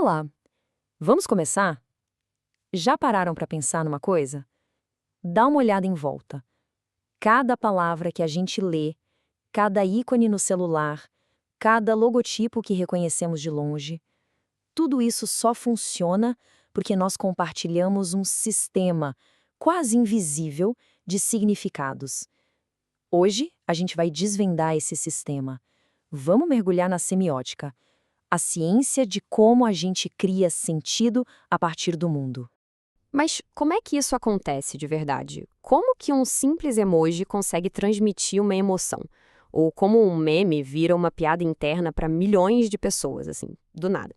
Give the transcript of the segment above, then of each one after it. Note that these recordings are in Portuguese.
Vamos lá. Vamos começar? Já pararam para pensar numa coisa? Dá uma olhada em volta. Cada palavra que a gente lê, cada ícone no celular, cada logotipo que reconhecemos de longe, tudo isso só funciona porque nós compartilhamos um sistema quase invisível de significados. Hoje, a gente vai desvendar esse sistema. Vamos mergulhar na semiótica, a ciência de como a gente cria sentido a partir do mundo. Mas como é que isso acontece de verdade? Como que um simples emoji consegue transmitir uma emoção? Ou como um meme vira uma piada interna para milhões de pessoas, assim, do nada?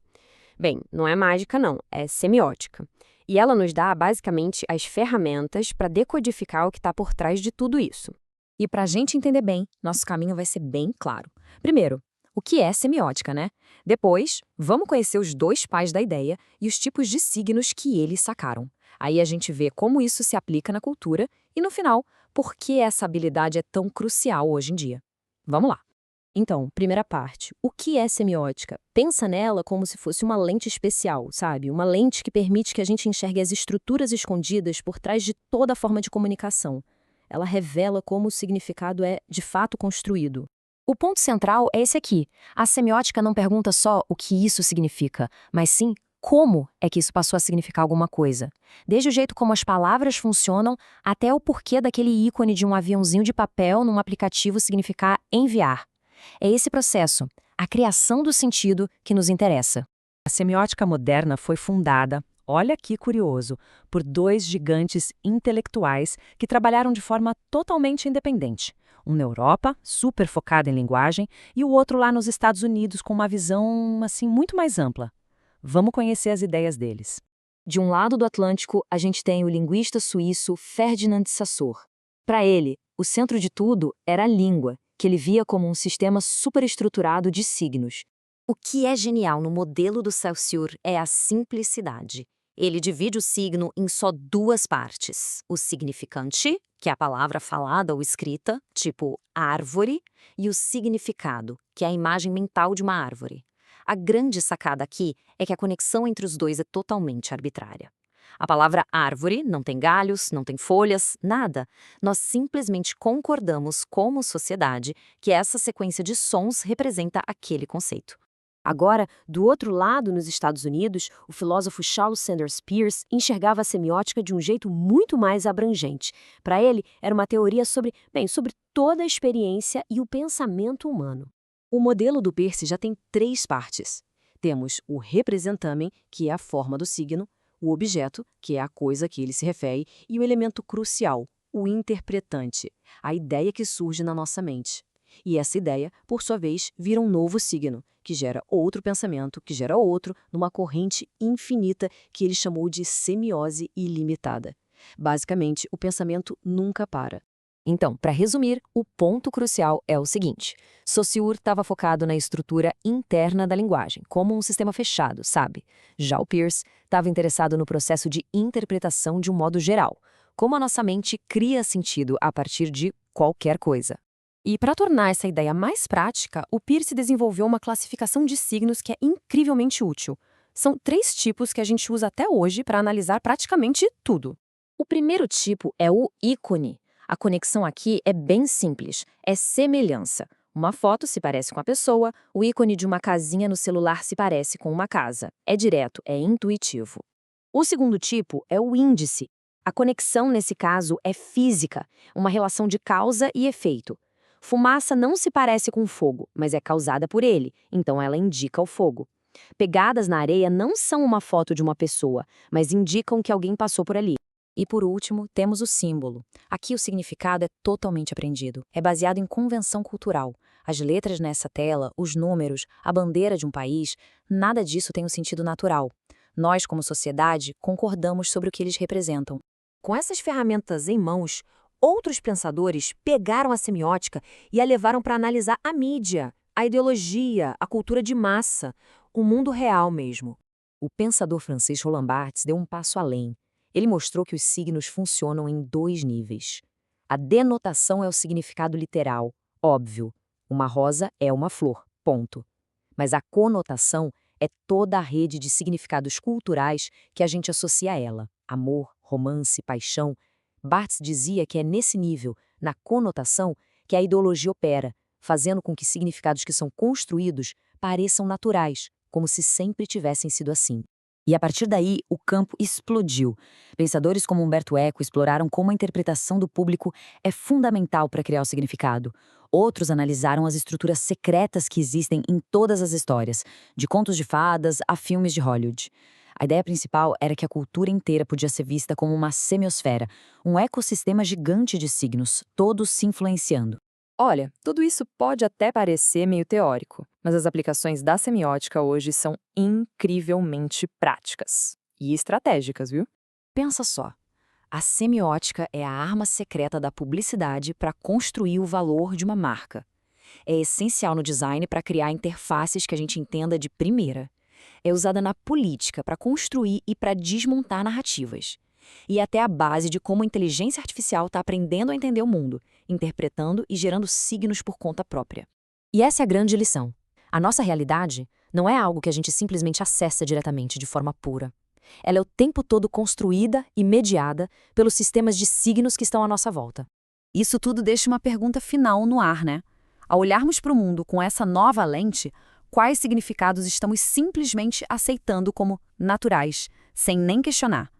Bem, não é mágica não, é semiótica. E ela nos dá basicamente as ferramentas para decodificar o que está por trás de tudo isso. E para a gente entender bem, nosso caminho vai ser bem claro. Primeiro, o que é semiótica, né? Depois, vamos conhecer os dois pais da ideia e os tipos de signos que eles sacaram. Aí a gente vê como isso se aplica na cultura e, no final, por que essa habilidade é tão crucial hoje em dia. Vamos lá. Então, primeira parte, o que é semiótica? Pensa nela como se fosse uma lente especial, sabe? Uma lente que permite que a gente enxergue as estruturas escondidas por trás de toda a forma de comunicação. Ela revela como o significado é, de fato, construído. O ponto central é esse aqui. A semiótica não pergunta só o que isso significa, mas sim como é que isso passou a significar alguma coisa. Desde o jeito como as palavras funcionam até o porquê daquele ícone de um aviãozinho de papel num aplicativo significar enviar. É esse processo, a criação do sentido, que nos interessa. A semiótica moderna foi fundada, olha que curioso, por dois gigantes intelectuais que trabalharam de forma totalmente independente. Um na Europa, super focado em linguagem, e o outro lá nos Estados Unidos com uma visão, assim, muito mais ampla. Vamos conhecer as ideias deles. De um lado do Atlântico, a gente tem o linguista suíço Ferdinand Saussure. Para ele, o centro de tudo era a língua, que ele via como um sistema superestruturado de signos. O que é genial no modelo do Saussure é a simplicidade. Ele divide o signo em só duas partes: o significante, que é a palavra falada ou escrita, tipo árvore, e o significado, que é a imagem mental de uma árvore. A grande sacada aqui é que a conexão entre os dois é totalmente arbitrária. A palavra árvore não tem galhos, não tem folhas, nada. Nós simplesmente concordamos como sociedade que essa sequência de sons representa aquele conceito. Agora, do outro lado, nos Estados Unidos, o filósofo Charles Sanders Peirce enxergava a semiótica de um jeito muito mais abrangente. Para ele, era uma teoria sobre toda a experiência e o pensamento humano. O modelo do Peirce já tem três partes. Temos o representamen, que é a forma do signo, o objeto, que é a coisa a que ele se refere, e o elemento crucial, o interpretante, a ideia que surge na nossa mente. E essa ideia, por sua vez, vira um novo signo, que gera outro pensamento, que gera outro, numa corrente infinita que ele chamou de semiose ilimitada. Basicamente, o pensamento nunca para. Então, para resumir, o ponto crucial é o seguinte: Saussure estava focado na estrutura interna da linguagem, como um sistema fechado, sabe? Já o Peirce estava interessado no processo de interpretação de um modo geral, como a nossa mente cria sentido a partir de qualquer coisa. E para tornar essa ideia mais prática, o Peirce desenvolveu uma classificação de signos que é incrivelmente útil. São três tipos que a gente usa até hoje para analisar praticamente tudo. O primeiro tipo é o ícone. A conexão aqui é bem simples, é semelhança. Uma foto se parece com a pessoa, o ícone de uma casinha no celular se parece com uma casa. É direto, é intuitivo. O segundo tipo é o índice. A conexão, nesse caso, é física, uma relação de causa e efeito. Fumaça não se parece com fogo, mas é causada por ele, então ela indica o fogo. Pegadas na areia não são uma foto de uma pessoa, mas indicam que alguém passou por ali. E por último, temos o símbolo. Aqui o significado é totalmente aprendido. É baseado em convenção cultural. As letras nessa tela, os números, a bandeira de um país, nada disso tem um sentido natural. Nós, como sociedade, concordamos sobre o que eles representam. Com essas ferramentas em mãos, outros pensadores pegaram a semiótica e a levaram para analisar a mídia, a ideologia, a cultura de massa, o mundo real mesmo. O pensador francês Roland Barthes deu um passo além. Ele mostrou que os signos funcionam em dois níveis. A denotação é o significado literal, óbvio. Uma rosa é uma flor, ponto. Mas a conotação é toda a rede de significados culturais que a gente associa a ela. Amor, romance, paixão. Barthes dizia que é nesse nível, na conotação, que a ideologia opera, fazendo com que significados que são construídos pareçam naturais, como se sempre tivessem sido assim. E a partir daí, o campo explodiu. Pensadores como Umberto Eco exploraram como a interpretação do público é fundamental para criar o significado. Outros analisaram as estruturas secretas que existem em todas as histórias, de contos de fadas a filmes de Hollywood. A ideia principal era que a cultura inteira podia ser vista como uma semiosfera, um ecossistema gigante de signos, todos se influenciando. Olha, tudo isso pode até parecer meio teórico, mas as aplicações da semiótica hoje são incrivelmente práticas e estratégicas, viu? Pensa só, a semiótica é a arma secreta da publicidade para construir o valor de uma marca. É essencial no design para criar interfaces que a gente entenda de primeira. É usada na política para construir e para desmontar narrativas. E até a base de como a inteligência artificial está aprendendo a entender o mundo, interpretando e gerando signos por conta própria. E essa é a grande lição. A nossa realidade não é algo que a gente simplesmente acessa diretamente de forma pura. Ela é o tempo todo construída e mediada pelos sistemas de signos que estão à nossa volta. Isso tudo deixa uma pergunta final no ar, né? Ao olharmos para o mundo com essa nova lente, quais significados estamos simplesmente aceitando como naturais, sem nem questionar?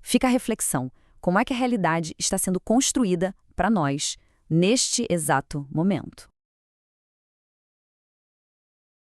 Fica a reflexão, como é que a realidade está sendo construída para nós, neste exato momento?